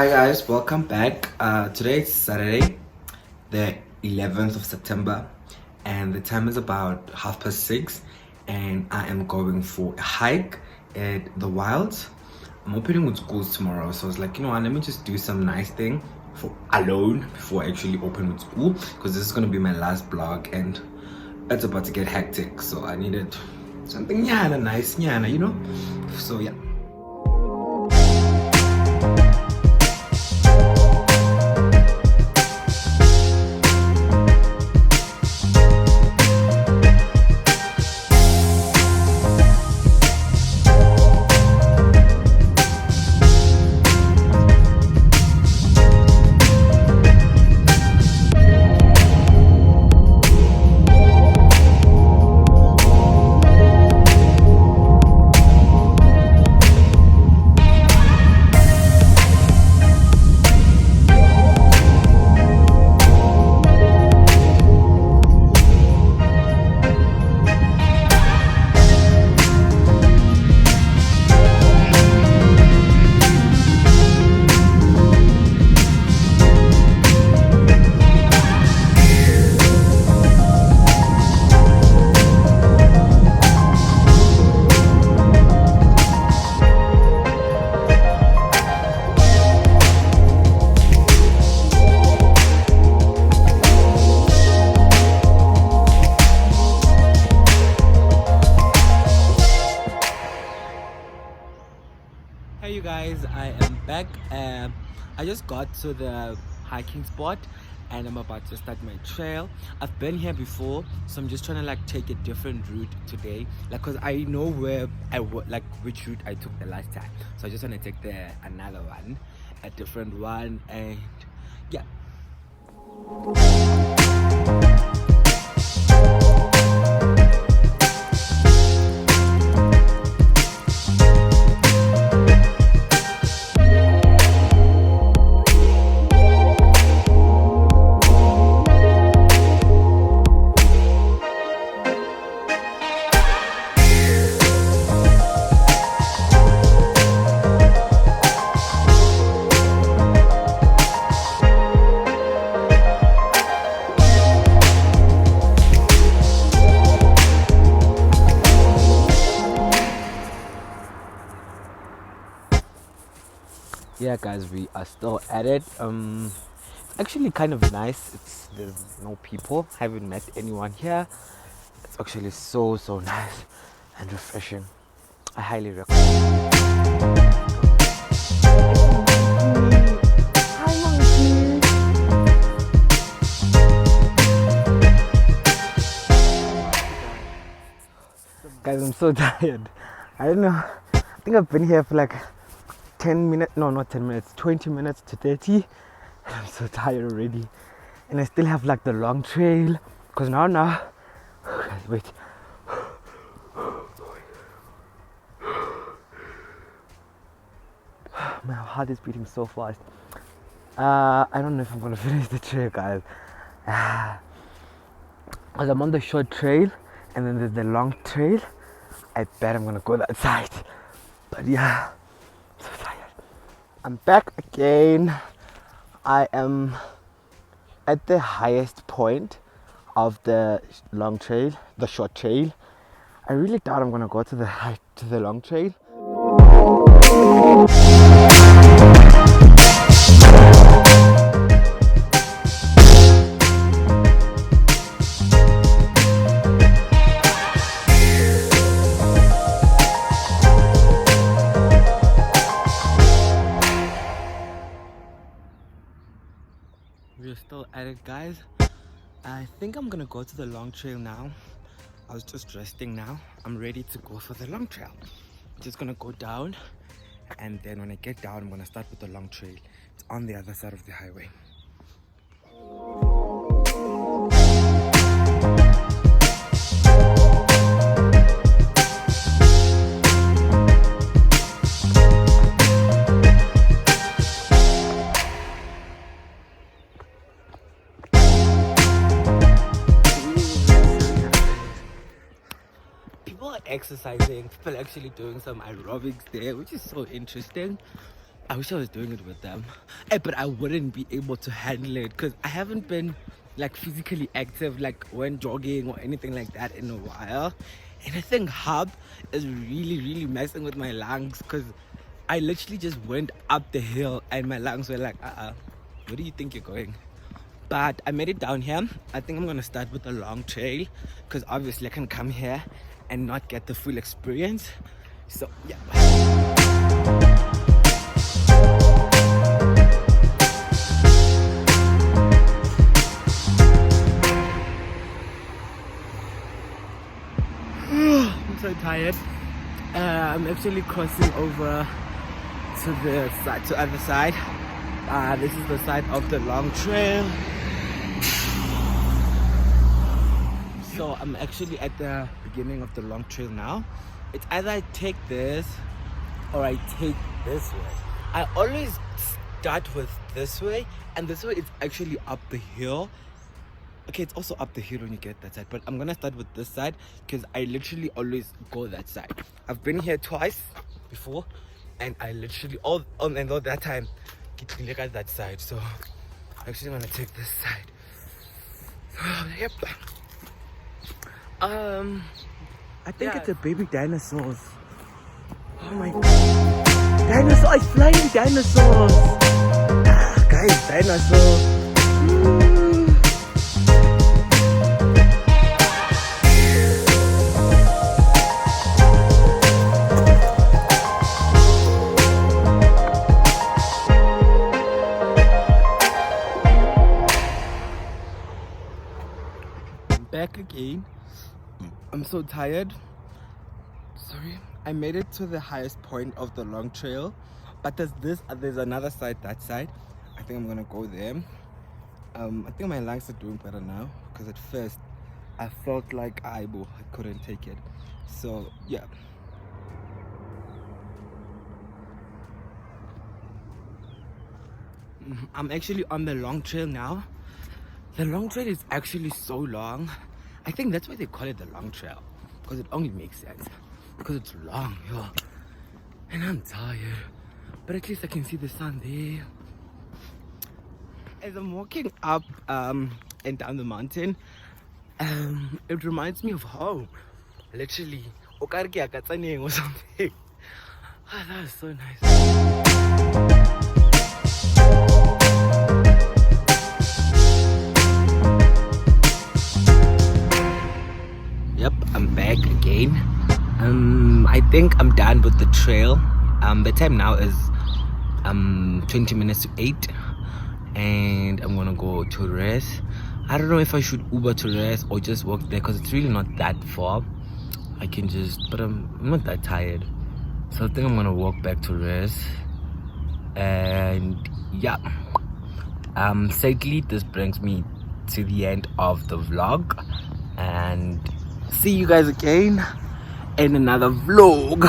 Hi guys, welcome back. Today is Saturday, the 11th of September, and the time is about 6:30, and I am going for a hike at the Wilds. I'm opening with schools tomorrow, so I was like, you know what, let me just do some nice thing for alone before I actually open with school, because this is gonna be my last vlog, and it's about to get hectic, so I needed something nice, you know. So yeah. Hey you guys, I am back. I just got to the hiking spot and I'm about to start my trail. I've been here before, so I'm just trying to like take a different route today, like because I know where like which route I took the last time, so I just want to take another one, a different one, and yeah. Yeah guys, we are still at it. It's actually kind of nice. There's no people, haven't met anyone here. It's actually so nice and refreshing. I highly recommend. Guys, I'm so tired. I don't know, I think I've been here for like 10 minutes, no, not 10 minutes, 20 minutes to 30, and I'm so tired already. And I still have like the long trail, because now, guys, wait. My heart is beating so fast. I don't know if I'm gonna finish the trail, guys. Because I'm on the short trail, and then there's the long trail. I bet I'm gonna go that side. But yeah, I'm so tired. I'm back again. I am at the highest point of the long trail, the short trail. I really doubt I'm gonna go to the long trail. We're still at it, guys. I think I'm gonna go to the long trail now. I was just resting now. I'm ready to go for the long trail. I'm just gonna go down, and then when I get down, I'm gonna start with the long trail. It's on the other side of the highway. Exercising, people actually doing some aerobics there, which is so interesting. I wish I was doing it with them, but I wouldn't be able to handle it because I haven't been like physically active, like when jogging or anything like that in a while. And I think hub is really messing with my lungs because I literally just went up the hill and my lungs were like, where do you think you're going? But I made it down here. I think I'm gonna start with a long trail because obviously I can come here and not get the full experience. So yeah. I'm so tired. I'm actually crossing over to the side, to other side. This is the side of the long trail. So I'm actually at the beginning of the long trail now. It's either I take this or I take this way. I always start with this way, and this way it's actually up the hill. Okay, it's also up the hill when you get that side, but I'm gonna start with this side because I literally always go that side. I've been here twice before, and I literally all that time look at that side. So I'm actually gonna take this side. Yep. I think it's a baby dinosaurs. Oh my god. Dinosaurs, flying dinosaurs. Guys, dinosaurs. Back again. I'm so tired. Sorry. I made it to the highest point of the long trail, but there's another side, that side. I think I'm gonna go there. I think my lungs are doing better now because at first I felt like I couldn't take it. So yeah. I'm actually on the long trail now. The long trail is actually so long. I think that's why they call it the long trail, because it only makes sense because it's long, yeah. And I'm tired, but at least I can see the sun there. As I'm walking up and down the mountain, it reminds me of home. Literally, or something. Oh, that was so nice. Yep, I'm back again. I think I'm done with the trail. The time now is 20 minutes to 8, and I'm gonna go to rest. I don't know if I should Uber to rest or just walk there because it's really not that far. I can but I'm not that tired, so I think I'm gonna walk back to rest. And yeah, sadly this brings me to the end of the vlog, and see you guys again in another vlog.